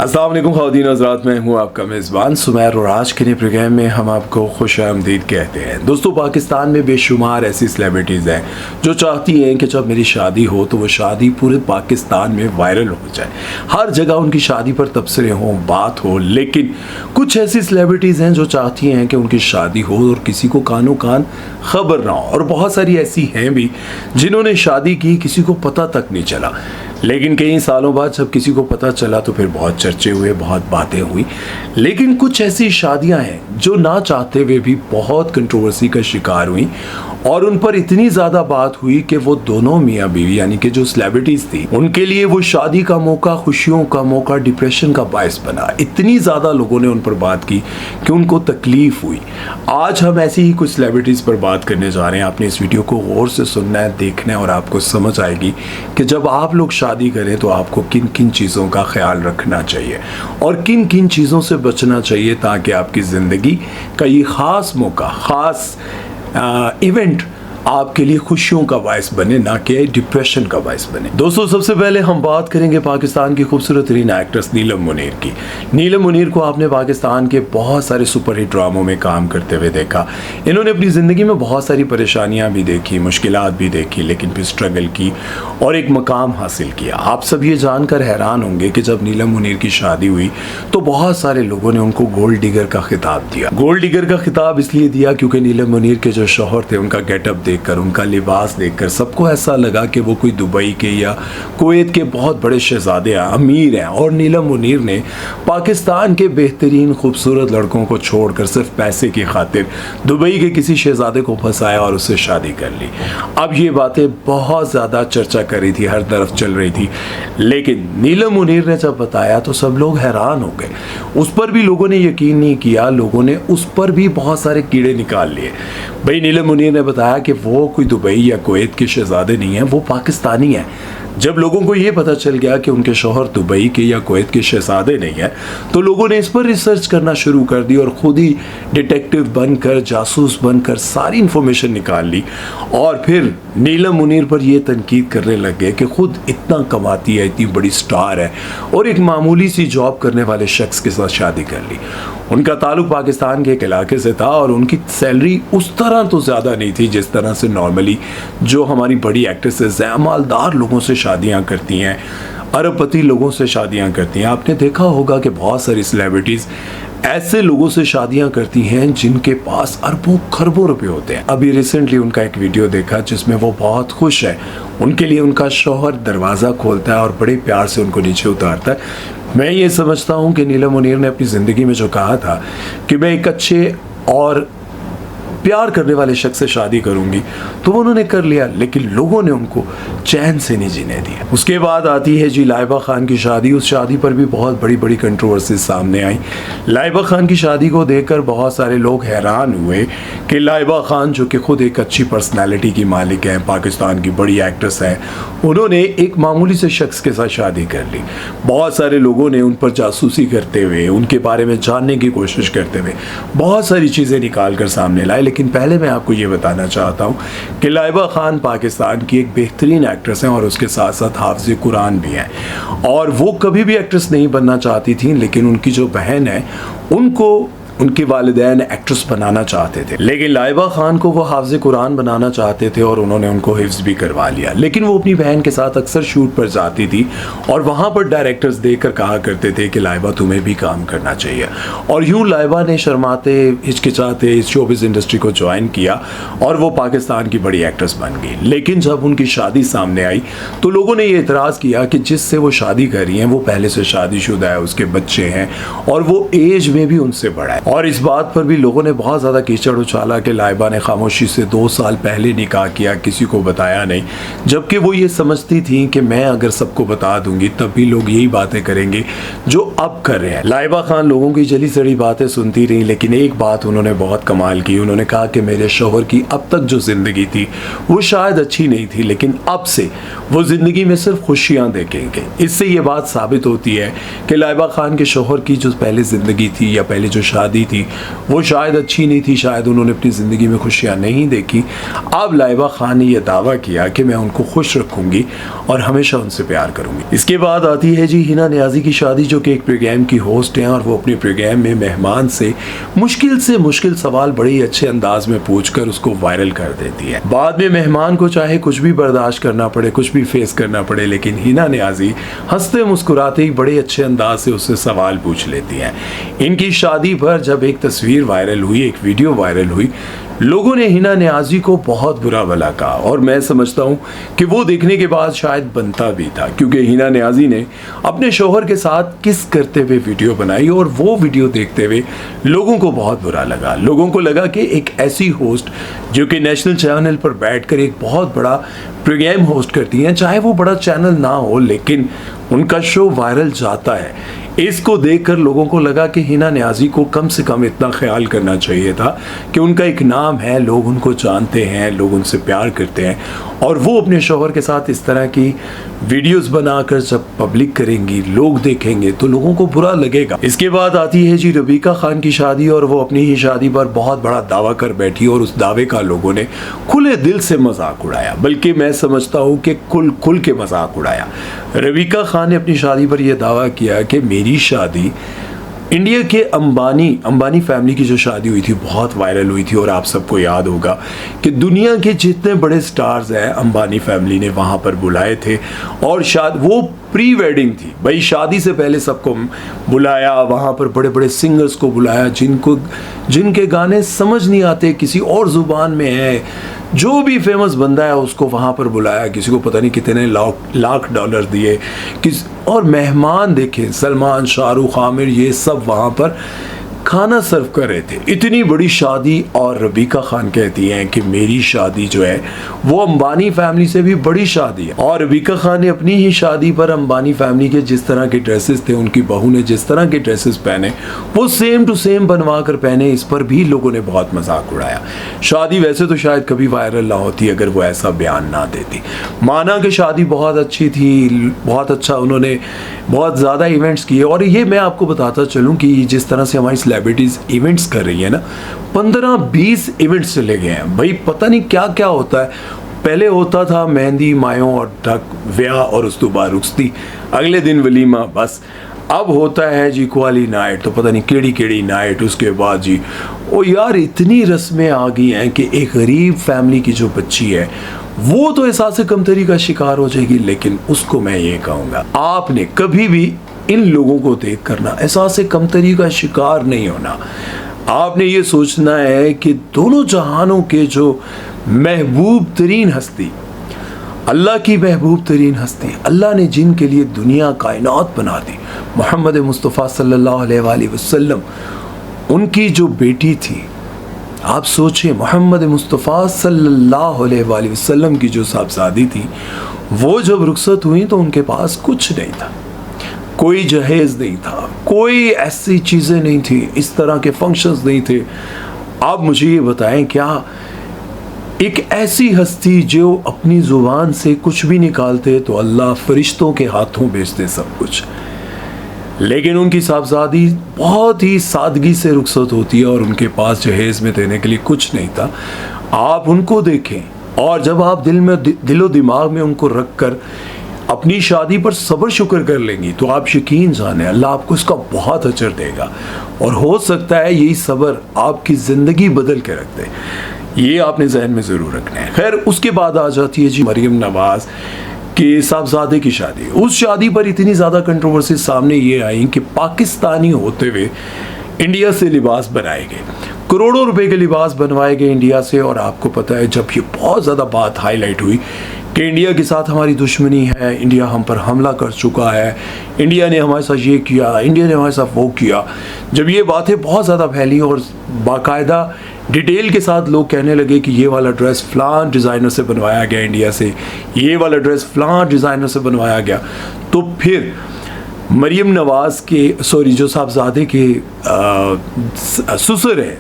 अस्सलाम वालेकुम ख़वातीन हज़रात, मैं हूँ आपका मेज़बान सुमैर और आज के नए प्रोग्राम में हम आपको खुशामदीद कहते हैं। दोस्तों, पाकिस्तान में बेशुमार ऐसी सेलिब्रिटीज़ हैं जो चाहती हैं कि जब मेरी शादी हो तो वो शादी पूरे पाकिस्तान में वायरल हो जाए, हर जगह उनकी शादी पर तबसरे हों, बात हो। लेकिन कुछ ऐसी सेलिब्रिटीज़ हैं जो चाहती हैं कि उनकी शादी हो और किसी को कानो कान खबर ना हो, और बहुत सारी ऐसी हैं भी जिन्होंने शादी की, किसी को पता तक नहीं चला। लेकिन कई सालों बाद जब किसी को पता चला तो फिर बहुत चर्चे हुए, बहुत बातें हुई। लेकिन कुछ ऐसी शादियां हैं जो ना चाहते हुए भी बहुत कंट्रोवर्सी का शिकार हुई और उन पर इतनी ज़्यादा बात हुई कि वो दोनों मियाँ बीवी यानी कि जो सेलिब्रिटीज़ थी उनके लिए वो शादी का मौका, खुशियों का मौका, डिप्रेशन का बायस बना। इतनी ज़्यादा लोगों ने उन पर बात की कि उनको तकलीफ़ हुई। आज हम ऐसी ही कुछ सेलिब्रिटीज़ पर बात करने जा रहे हैं। आपने इस वीडियो को गौर से सुनना है, देखना है और आपको समझ आएगी कि जब आप लोग शादी करें तो आपको किन किन चीज़ों का ख्याल रखना चाहिए और किन किन चीज़ों से बचना चाहिए ताकि आपकी ज़िंदगी का ये ख़ास मौका, ख़ास इवेंट आपके लिए खुशियों का बायस बने, ना कि डिप्रेशन का बायस बने। दोस्तों, सबसे पहले हम बात करेंगे पाकिस्तान की खूबसूरत तरीन एक्ट्रेस नीलम मुनीर की। नीलम मुनीर को आपने पाकिस्तान के बहुत सारे सुपरहिट ड्रामों में काम करते हुए देखा। इन्होंने अपनी ज़िंदगी में बहुत सारी परेशानियां भी देखी, मुश्किलात भी देखी, लेकिन फिर स्ट्रगल की और एक मकाम हासिल किया। आप सब ये जानकर हैरान होंगे कि जब नीलम मुनीर की शादी हुई तो बहुत सारे लोगों ने उनको गोल्ड डिगर का खिताब दिया। गोल्ड डिगर का खिताब इसलिए दिया क्योंकि नीलम मुनीर के जो शौहर थे उनका गेटअप देखकर, उनका लिबास देखकर सबको ऐसा लगा कि वो कोई दुबई के या कुवैत के बहुत बड़े शहजादे हैं, अमीर हैं। और नीलम मुनीर ने पाकिस्तान के बेहतरीन खूबसूरत लड़कों को छोड़कर सिर्फ पैसे की खातिर दुबई के किसी शहजादे को फंसाया और उससे शादी कर ली। अब ये बातें बहुत ज़्यादा चर्चा कर रही थी, हर तरफ चल रही थी। लेकिन नीलम मुनीर ने जब बताया तो सब लोग हैरान हो गए। उस पर भी लोगों ने यकीन नहीं किया, लोगों ने उस पर भी बहुत सारे कीड़े निकाल लिए। भाई, नीलम मुनीर ने बताया कि वो कोई दुबई या कुवैत के शहजादे नहीं हैं, वो पाकिस्तानी हैं। जब लोगों को ये पता चल गया कि उनके शौहर दुबई के या कुवैत के शहजादे नहीं हैं, तो लोगों ने इस पर रिसर्च करना शुरू कर दी और खुद ही डिटेक्टिव बनकर, जासूस बनकर सारी इंफॉर्मेशन निकाल ली और फिर नीलम मुनीर पर यह तनकीद करने लग गए कि खुद इतना कमाती है, इतनी बड़ी स्टार है और एक मामूली सी जॉब करने वाले शख्स के साथ शादी कर ली। उनका ताल्लुक पाकिस्तान के एक इलाके से था और उनकी सैलरी उस तरह तो ज़्यादा नहीं थी जिस तरह से नॉर्मली जो हमारी बड़ी एक्ट्रेसेस हैं, मालदार लोगों से शादियां करती हैं, अरबपति लोगों से शादियां करती हैं। आपने देखा होगा कि बहुत सारी सेलिब्रिटीज़ ऐसे लोगों से शादियां करती हैं जिनके पास अरबों खरबों रुपए होते हैं। अभी रिसेंटली उनका एक वीडियो देखा जिसमें वो बहुत खुश है। उनके लिए उनका शौहर दरवाज़ा खोलता है और बड़े प्यार से उनको नीचे उतारता है। मैं ये समझता हूँ कि नीलम मुनीर ने अपनी ज़िंदगी में जो कहा था कि मैं एक अच्छे और प्यार करने वाले शख्स से शादी करूंगी, तो उन्होंने कर लिया, लेकिन लोगों ने उनको चैन से नहीं जीने दिया। उसके बाद आती है जी लाइबा खान की शादी। उस शादी पर भी बहुत बड़ी बड़ी कंट्रोवर्सी सामने आई। लाइबा खान की शादी को देखकर बहुत सारे लोग हैरान हुए कि लाइबा खान, जो कि खुद एक अच्छी पर्सनैलिटी की मालिक हैं, पाकिस्तान की बड़ी एक्ट्रेस हैं, उन्होंने एक मामूली से शख्स के साथ शादी कर ली। बहुत सारे लोगों ने उन पर जासूसी करते हुए, उनके बारे में जानने की कोशिश करते हुए बहुत सारी चीज़ें निकाल कर सामने लाए। लेकिन पहले मैं आपको ये बताना चाहता हूँ कि लाइबा खान पाकिस्तान की एक बेहतरीन एक्ट्रेस हैं और उसके साथ साथ हाफ़िज़ कुरान भी हैं। और वो कभी भी एक्ट्रेस नहीं बनना चाहती थी, लेकिन उनकी जो बहन है उनको उनके वालिदैन एक्ट्रेस बनाना चाहते थे, लेकिन लाइबा खान को वो हाफ़िज़ कुरान बनाना चाहते थे और उन्होंने उनको हिफ्ज़ भी करवा लिया। लेकिन वो अपनी बहन के साथ अक्सर शूट पर जाती थी और वहाँ पर डायरेक्टर्स देखकर कहा करते थे कि लाइबा तुम्हें भी काम करना चाहिए। और यूँ लाइबा ने शर्माते हिचकिचाते इस शोबिज़ इंडस्ट्री को ज्वाइन किया और वो पाकिस्तान की बड़ी एक्ट्रेस बन गई। लेकिन जब उनकी शादी सामने आई तो लोगों ने ये एतराज़ किया कि जिससे वो शादी कर रही हैं वो पहले से शादीशुदा है, उसके बच्चे हैं और वो एज में भी उनसे बड़ा है। और इस बात पर भी लोगों ने बहुत ज़्यादा कीचड़ उछाला कि लाइबा ने खामोशी से 2 साल पहले निकाह किया, किसी को बताया नहीं, जबकि वो ये समझती थी कि मैं अगर सबको बता दूंगी तब भी लोग यही बातें करेंगे जो अब कर रहे हैं। लाइबा खान लोगों की जली सड़ी बातें सुनती रही, लेकिन एक बात उन्होंने बहुत कमाल की। उन्होंने कहा कि मेरे शौहर की अब तक जो ज़िंदगी थी वो शायद अच्छी नहीं थी, लेकिन अब से वो ज़िंदगी में सिर्फ खुशियाँ देखेंगे। इससे ये बात साबित होती है कि लाइबा खान के शौहर की जो पहले ज़िंदगी थी या पहले जो शादी शादी थी वो शायद अच्छी नहीं थी, शायद उन्होंने अपनी ज़िंदगी में खुशियाँ नहीं देखी। अब लाइबा खान ने यह दावा किया कि मैं उनको खुश रखूँगी और हमेशा उनसे प्यार करूँगी। इसके बाद आती है जी हिना नियाज़ी की शादी, जो कि एक प्रोग्राम की होस्ट हैं और वो अपने प्रोग्राम में मेहमान से मुश्किल सवाल बड़े ही अच्छे अंदाज में पूछकर उसको वायरल कर देती है। बाद में मेहमान को चाहे कुछ भी बर्दाश्त करना पड़े, कुछ भी फेस करना पड़े, लेकिन हिना नियाज़ी हंसते मुस्कुराते ही बड़े अच्छे अंदाज से उससे सवाल पूछ लेती है। इनकी शादी पर जब एक तस्वीर वायरल हुई, एक वीडियो वायरल हुई, लोगों ने हिना नियाज़ी को बहुत बुरा भला कहा और मैं समझता हूँ कि वो देखने के बाद शायद बनता भी था, क्योंकि हिना नियाज़ी ने अपने शौहर के साथ किस करते हुए वीडियो बनाई और वो वीडियो देखते हुए लोगों को बहुत बुरा लगा। लोगों को लगा कि एक ऐसी होस्ट जो कि नेशनल चैनल पर बैठकर एक बहुत बड़ा प्रोग्राम होस्ट करती हैं, चाहे वो बड़ा चैनल ना हो लेकिन उनका शो वायरल जाता है। इसको देखकर लोगों को लगा कि हिना नियाज़ी को कम से कम इतना ख्याल करना चाहिए था कि उनका एक नाम है, लोग उनको जानते हैं, लोग उनसे प्यार करते हैं और वो अपने शौहर के साथ इस तरह की वीडियोस बनाकर जब पब्लिक करेंगी, लोग देखेंगे तो लोगों को बुरा लगेगा। इसके बाद आती है जी रबीका खान की शादी और वो अपनी ही शादी पर बहुत बड़ा दावा कर बैठी और उस दावे का लोगों ने खुले दिल से मजाक उड़ाया, बल्कि मैं समझता हूँ कि खुल के मजाक उड़ाया। रबीका खान ने अपनी शादी पर यह दावा किया कि मेरी शादी इंडिया के अंबानी फैमिली की जो शादी हुई थी बहुत वायरल हुई थी और आप सबको याद होगा कि दुनिया के जितने बड़े स्टार्स हैं अंबानी फैमिली ने वहाँ पर बुलाए थे और वो प्री वेडिंग थी भाई, शादी से पहले सबको बुलाया, वहाँ पर बड़े बड़े सिंगर्स को बुलाया जिनके गाने समझ नहीं आते, किसी और ज़ुबान में है, जो भी फेमस बंदा है उसको वहाँ पर बुलाया, किसी को पता नहीं कितने लाख डॉलर दिए और मेहमान देखे सलमान, शाहरुख, आमिर, ये सब वहाँ पर खाना सर्व कर रहे थे। इतनी बड़ी शादी और रबीका खान कहती हैं कि मेरी शादी जो है वो अंबानी फैमिली से भी बड़ी शादी है और रबीका खान ने अपनी ही शादी पर अंबानी फैमिली के जिस तरह के ड्रेसेस थे, उनकी बहू ने जिस तरह के ड्रेसेस पहने वो सेम टू सेम बनवा कर पहने। इस पर भी लोगों ने बहुत मजाक उड़ाया। शादी वैसे तो शायद कभी वायरल ना होती अगर वो ऐसा बयान ना देती। माना कि शादी बहुत अच्छी थी, बहुत अच्छा, उन्होंने बहुत ज़्यादा इवेंट्स किए और ये मैं आपको बताता चलूँ कि जिस तरह से हमारी सेलिब्रिटीज़ इवेंट्स कर रही है ना, 15-20 इवेंट्स चले गए हैं भाई, पता नहीं क्या क्या होता है। पहले होता था मेहंदी, मायों और ढक, ब्याह और उस तो बाद रुखसती, अगले दिन वलीमा, बस अब होता है जी क्वाली नाइट, तो पता नहीं केड़ी नाइट, उसके बाद जी ओ यार इतनी रस्में आ गई हैं कि एक गरीब फैमिली की जो बच्ची है वो तो एहसास कमतरी का शिकार हो जाएगी। लेकिन उसको मैं ये कहूँगा, आपने कभी भी इन लोगों को देख करना एहसास कमतरी का शिकार नहीं होना। आपने ये सोचना है कि दोनों जहानों के जो महबूब तरीन हस्ती, अल्लाह की महबूब तरीन हस्ती, अल्लाह ने जिनके लिए दुनिया कायनात बना दी, मोहम्मद मुस्तफ़ा सल्लल्लाहु अलैहि वसल्लम, उनकी जो बेटी थी, आप सोचें मोहम्मद मुस्तफ़ा सल्लल्लाहु अलैहि वसल्लम की जो साहबजादी थी, वो जब रुखसत हुई तो उनके पास कुछ नहीं था, कोई जहेज़ नहीं था, कोई ऐसी चीज़ें नहीं थी, इस तरह के फंक्शंस नहीं थे। आप मुझे ये बताएं, क्या एक ऐसी हस्ती जो अपनी ज़ुबान से कुछ भी निकालते तो अल्लाह फरिश्तों के हाथों भेजते सब कुछ, लेकिन उनकी साहबजादी बहुत ही सादगी से रुखसत होती है और उनके पास जहेज़ में देने के लिए कुछ नहीं था। आप उनको देखें और जब आप दिलो दिमाग में उनको रख कर अपनी शादी पर सब्र शुक्र कर लेंगी तो आप यकीन जाने अल्लाह आपको इसका बहुत अजर देगा और हो सकता है यही सब्र आपकी ज़िंदगी बदल के रख दे। ये आपने जहन में ज़रूर रखना है। खैर, उसके बाद आ जाती है जी मरियम नवाज़ के साहबजादे की शादी। उस शादी पर इतनी ज़्यादा कंट्रोवर्सी सामने ये आई कि पाकिस्तानी होते हुए इंडिया से लिबास बनाए गए, करोड़ों रुपए के लिबास बनवाए गए इंडिया से। और आपको पता है जब ये बहुत ज़्यादा बात हाईलाइट हुई कि इंडिया के साथ हमारी दुश्मनी है, इंडिया हम पर हमला कर चुका है, इंडिया ने हमारे साथ ये किया, इंडिया ने हमारे साथ वो किया, जब ये बातें बहुत ज़्यादा फैली और बाकायदा डिटेल के साथ लोग कहने लगे कि ये वाला ड्रेस फ़लाँ डिज़ाइनर से बनवाया गया इंडिया से, ये वाला ड्रेस फ़लाँ डिज़ाइनर से बनवाया गया, तो फिर मरियम नवाज़ के जो साहबजादे के ससुर हैं,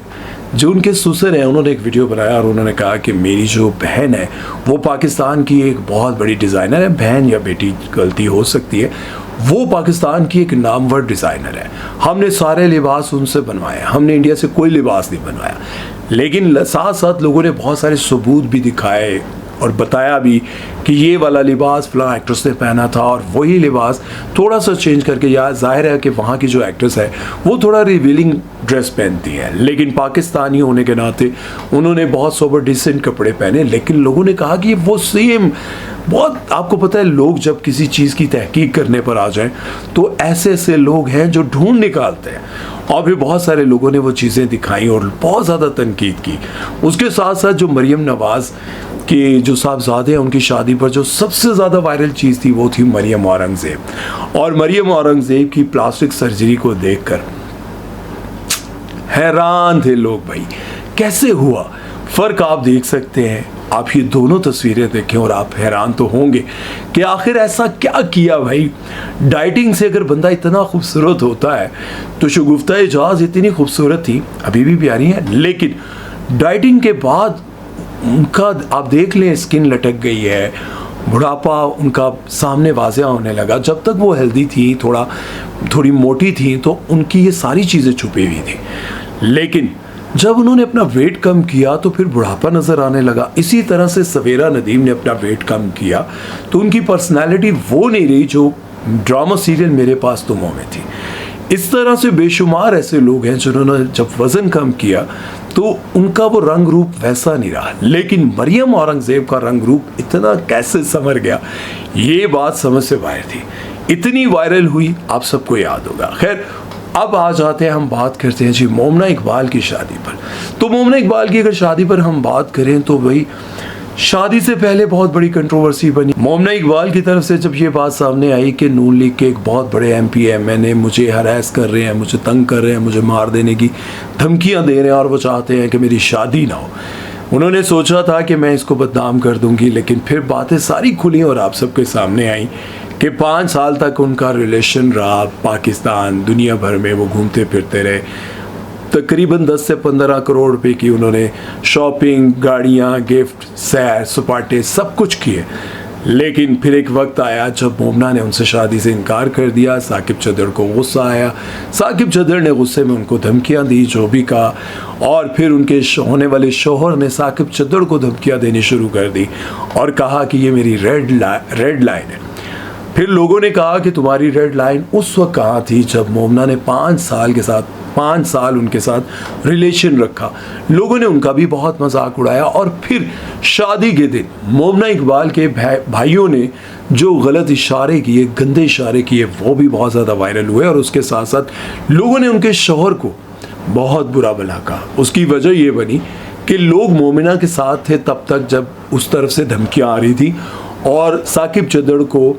जो उनके ससुर हैं, उन्होंने एक वीडियो बनाया और उन्होंने कहा कि मेरी जो बहन है वो पाकिस्तान की एक बहुत बड़ी डिज़ाइनर है, बहन या बेटी गलती हो सकती है, वो पाकिस्तान की एक नामवर डिज़ाइनर है। हमने सारे लिबास उनसे बनवाए, हमने इंडिया से कोई लिबास नहीं बनवाया, लेकिन साथ साथ लोगों ने बहुत सारे सबूत भी दिखाए और बताया भी कि ये वाला लिबास फलां एक्ट्रेस ने पहना था और वही लिबास थोड़ा सा चेंज करके, या जाहिर है कि वहाँ की जो एक्ट्रेस है वो थोड़ा रिवीलिंग ड्रेस पहनती है, लेकिन पाकिस्तानी होने के नाते उन्होंने बहुत सोबर डिसेंट कपड़े पहने। लेकिन लोगों ने कहा कि वो सेम, बहुत आपको पता है लोग जब किसी चीज़ की तहकीक करने पर आ जाएं तो ऐसे ऐसे लोग हैं जो ढूंढ निकालते हैं, और फिर बहुत सारे लोगों ने वो चीज़ें दिखाई और बहुत ज़्यादा तनकीद की। उसके साथ साथ जो मरियम नवाज़ के जो साहबजादे हैं उनकी शादी पर जो सबसे ज़्यादा वायरल चीज़ थी वो थी मरियम औरंगज़ेब। और मरियम औरंगज़ेब की प्लास्टिक सर्जरी को देखकर हैरान थे लोग, भाई कैसे हुआ। फ़र्क आप देख सकते हैं, आप ये दोनों तस्वीरें देखें और आप हैरान तो होंगे कि आखिर ऐसा क्या किया भाई। डाइटिंग से अगर बंदा इतना खूबसूरत होता है तो शगुफ्ता एजाज इतनी खूबसूरत थी, अभी भी प्यारी है, लेकिन डाइटिंग के बाद उनका आप देख लें स्किन लटक गई है, बुढ़ापा उनका सामने वाज़ेह होने लगा। जब तक वो हेल्दी थी, थोड़ी मोटी थी, तो उनकी ये सारी चीज़ें छुपी हुई थी, लेकिन जब उन्होंने अपना वेट कम किया तो फिर बुढ़ापा नज़र आने लगा। इसी तरह से सवेरा नदीम ने अपना वेट कम किया तो उनकी पर्सनैलिटी वो नहीं रही जो ड्रामा सीरियल मेरे पास तुमों में थी। इस तरह से बेशुमार ऐसे लोग हैं जिन्होंने जब वज़न कम किया तो उनका वो रंग रूप वैसा नहीं रहा, लेकिन मरियम औरंगज़ेब का रंग रूप इतना कैसे संवर गया, ये बात समझ से बाहर थी। इतनी वायरल हुई, आप सबको याद होगा। खैर, अब आ जाते हैं, हम बात करते हैं जी मोमना इकबाल की शादी पर। तो मोमना इकबाल की अगर शादी पर हम बात करें तो भाई शादी से पहले बहुत बड़ी कंट्रोवर्सी बनी। मोमना इकबाल की तरफ से जब ये बात सामने आई कि नून लीग के एक बहुत बड़े MP MNA मुझे हरास कर रहे हैं, मुझे तंग कर रहे हैं, मुझे मार देने की धमकियां दे रहे हैं और वो चाहते हैं कि मेरी शादी ना हो, उन्होंने सोचा था कि मैं इसको बदनाम कर दूंगी, लेकिन फिर बातें सारी खुली और आप सबके सामने आई कि 5 साल तक उनका रिलेशन रहा। पाकिस्तान दुनिया भर में वो घूमते फिरते रहे, तकरीबन 10 से 15 करोड़ रुपए की उन्होंने शॉपिंग, गाड़ियाँ, गिफ्ट, सैर सपाटे सब कुछ किए। लेकिन फिर एक वक्त आया जब मोमना ने उनसे शादी से इनकार कर दिया। साकिब चद्दड़ को गुस्सा आया, साकिब चद्दड़ ने गुस्से में उनको धमकियां दी, जो भी कहा, और फिर उनके होने वाले शोहर ने साकिब चद्दड़ को धमकियां देनी शुरू कर दी और कहा कि ये मेरी रेड लाइन है। फिर लोगों ने कहा कि तुम्हारी रेड लाइन उस वक्त कहाँ थी जब मोमना ने 5 साल उनके साथ रिलेशन रखा। लोगों ने उनका भी बहुत मजाक उड़ाया और फिर शादी के दिन मोमना इकबाल के भाइयों ने जो गलत इशारे किए, गंदे इशारे किए, वो भी बहुत ज़्यादा वायरल हुए और उसके साथ साथ लोगों ने उनके शौहर को बहुत बुरा भला कहा। उसकी वजह ये बनी कि लोग मोमिना के साथ थे तब तक जब उस तरफ से धमकियाँ आ रही थी और साकिब चद्दड़ को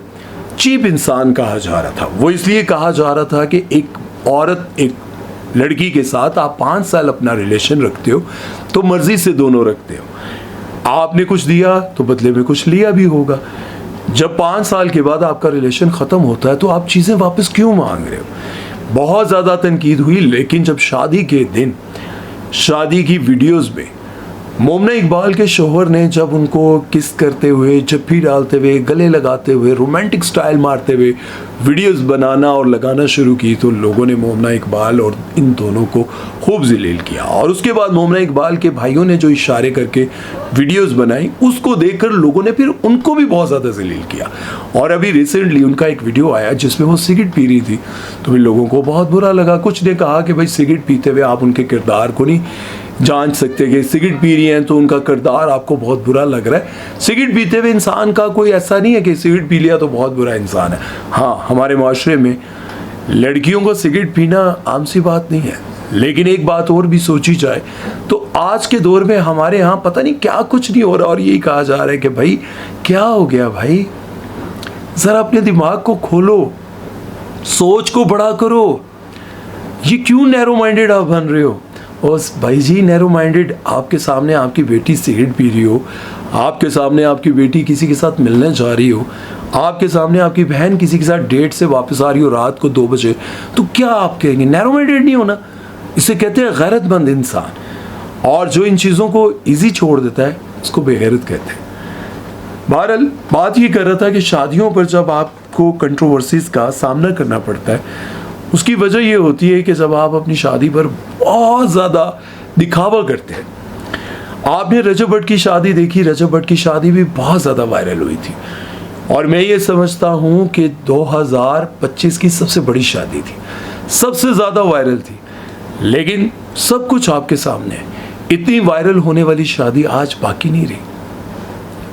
चीप इंसान कहा जा रहा था। वो इसलिए कहा जा रहा था कि एक औरत, एक लड़की के साथ आप 5 साल अपना रिलेशन रखते हो तो मर्जी से दोनों रखते हो, आपने कुछ दिया तो बदले में कुछ लिया भी होगा। जब 5 साल के बाद आपका रिलेशन ख़त्म होता है तो आप चीज़ें वापस क्यों मांग रहे हो। बहुत ज़्यादा तनकीद हुई, लेकिन जब शादी के दिन शादी की वीडियोस में मोमना इकबाल के शोहर ने जब उनको किस करते हुए, जप्फी डालते हुए, गले लगाते हुए, रोमांटिक स्टाइल मारते हुए वीडियोस बनाना और लगाना शुरू की तो लोगों ने मोमना इकबाल और इन दोनों को खूब जलील किया। और उसके बाद मोमना इकबाल के भाइयों ने जो इशारे करके वीडियोस बनाई उसको देखकर लोगों ने फिर उनको भी बहुत ज़्यादा जलील किया। और अभी रिसेंटली उनका एक वीडियो आया जिसमें वो सिगरेट पी रही थी तो फिर लोगों को बहुत बुरा लगा। कुछ ने कहा कि भाई सिगरेट पीते हुए आप उनके किरदार को नहीं जांच सकते कि सिगरेट पी रही हैं तो उनका किरदार आपको बहुत बुरा लग रहा है। सिगरेट पीते हुए इंसान का कोई ऐसा नहीं है कि सिगरेट पी लिया तो बहुत बुरा इंसान है। हाँ, हमारे माशरे में लड़कियों को सिगरेट पीना आम सी बात नहीं है, लेकिन एक बात और भी सोची जाए तो आज के दौर में हमारे यहाँ पता नहीं क्या कुछ नहीं हो रहा और यही कहा जा रहा है कि भाई क्या हो गया भाई, ज़रा अपने दिमाग को खोलो, सोच को बड़ा करो। ये क्यों नैरो माइंडेड आप बन रहे हो। और भाई जी नैरो माइंडेड, आपके सामने आपकी बेटी सिगरेट पी रही हो, आपके सामने आपकी बेटी किसी के साथ मिलने जा रही हो, आपके सामने आपकी बहन किसी के साथ डेट से वापस आ रही हो रात को 2 बजे, तो क्या आप कहेंगे नैरो माइंडेड नहीं होना। इसे कहते हैं गैरतमंद इंसान, और जो इन चीज़ों को ईजी छोड़ देता है उसको बेगैरत कहते हैं। बहरहाल बात ये कर रहा था कि शादियों पर जब आप आपको कंट्रोवर्सीज का सामना करना पड़ता है, उसकी वजह ये होती है कि जब आप अपनी शादी पर बहुत ज़्यादा दिखावा करते हैं। आपने रजब भट्ट की शादी देखी, रजब भट्ट की शादी भी बहुत ज़्यादा वायरल हुई थी और मैं ये समझता हूँ कि 2025 की सबसे बड़ी शादी थी, सबसे ज़्यादा वायरल थी। लेकिन सब कुछ आपके सामने है। इतनी वायरल होने वाली शादी आज बाकी नहीं रही,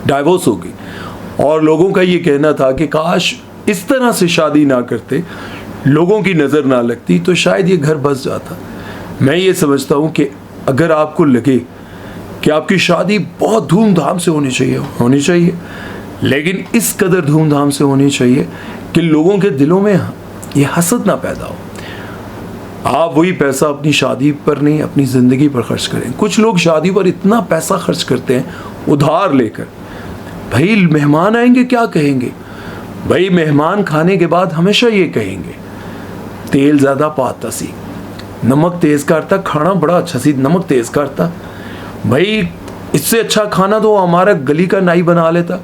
डाइवोर्स हो गई। और लोगों का ये कहना था कि काश इस तरह से शादी ना करते, लोगों की नज़र ना लगती, तो शायद ये घर बस जाता। मैं ये समझता हूँ कि अगर आपको लगे कि आपकी शादी बहुत धूमधाम से होनी चाहिए, लेकिन इस कदर धूमधाम से होनी चाहिए कि लोगों के दिलों में ये हसद ना पैदा हो। आप वही पैसा अपनी शादी पर नहीं, अपनी ज़िंदगी पर खर्च करें। कुछ लोग शादी पर इतना पैसा खर्च करते हैं उधार लेकर। भाई मेहमान आएंगे, क्या कहेंगे? भाई मेहमान खाने के बाद हमेशा ये कहेंगे, तेल ज़्यादा पाता सी, नमक तेज़ करता, खाना बड़ा अच्छा सी, नमक तेज़ करता। भाई इससे अच्छा खाना तो हमारा गली का नाई बना लेता,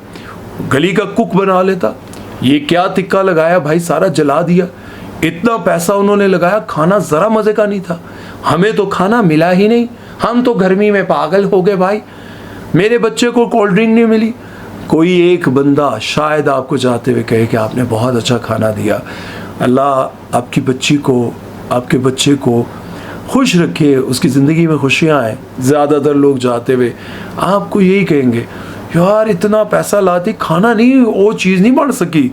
गली का कुक बना लेता। ये क्या तिक्का लगाया भाई, सारा जला दिया। इतना पैसा उन्होंने लगाया, खाना ज़रा मज़े का नहीं था। हमें तो खाना मिला ही नहीं, हम तो गर्मी में पागल हो गए भाई। मेरे बच्चे को कोल्ड ड्रिंक नहीं मिली। कोई एक बंदा शायद आपको जाते हुए कहे कि आपने बहुत अच्छा खाना दिया, अल्लाह आपकी बच्ची को, आपके बच्चे को खुश रखे, उसकी ज़िंदगी में खुशियाँ आए। ज़्यादातर लोग जाते हुए आपको यही कहेंगे, यार इतना पैसा लाती, खाना नहीं, वो चीज़ नहीं बन सकी।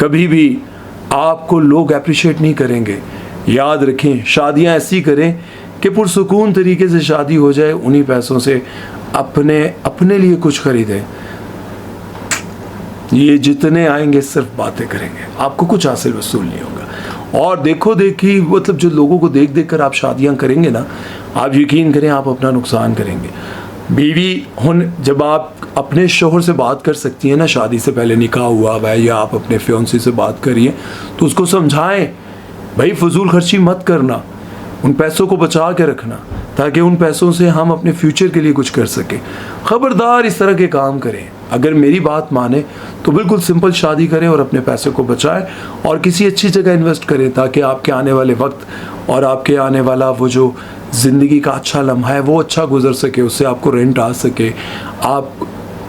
कभी भी आपको लोग अप्रिशिएट नहीं करेंगे। याद रखें, शादियां ऐसी करें कि पुरसुकून तरीके से शादी हो जाए, उन्हीं पैसों से अपने लिए कुछ खरीदें। ये जितने आएंगे सिर्फ बातें करेंगे, आपको कुछ हासिल वसूल नहीं होगा। और देखो देखी, मतलब जो लोगों को देख देख कर आप शादियां करेंगे ना, आप यकीन करें आप अपना नुकसान करेंगे। बीवी जब आप अपने शोहर से बात कर सकती हैं ना, शादी से पहले निकाह हुआ हुआ है या आप अपने फियांसी से बात करिए, तो उसको समझाएं भाई फजूल खर्ची मत करना, उन पैसों को बचा के रखना, ताकि उन पैसों से हम अपने फ्यूचर के लिए कुछ कर सकें। ख़बरदार इस तरह के काम करें। अगर मेरी बात माने तो बिल्कुल सिंपल शादी करें और अपने पैसे को बचाएं और किसी अच्छी जगह इन्वेस्ट करें, ताकि आपके आने वाले वक्त और आपके आने वाला वो जो ज़िंदगी का अच्छा लम्हा है वो अच्छा गुजर सके, उससे आपको रेंट आ सके। आप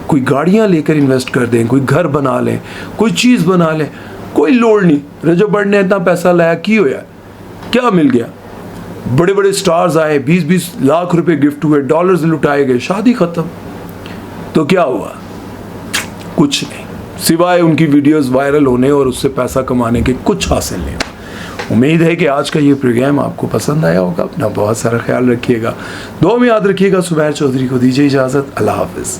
कोई गाड़ियाँ लेकर इन्वेस्ट कर दें, कोई घर बना लें, कोई चीज़ बना लें, कोई लोड़ नहीं। रजब भट्ट ने इतना पैसा लाया, की होया, क्या मिल गया? बड़े बड़े स्टार्स आए, 20-20 लाख रुपए गिफ्ट हुए, डॉलर्स लुटाए गए, शादी ख़त्म। तो क्या हुआ? कुछ नहीं, सिवाय उनकी वीडियोस वायरल होने और उससे पैसा कमाने के कुछ हासिल नहीं। उम्मीद है कि आज का ये प्रोग्राम आपको पसंद आया होगा। अपना बहुत सारा ख्याल रखिएगा, दुआ में याद रखिएगा। सुमैर चौधरी को दीजिए इजाज़त। अल्लाह हाफ़िज़।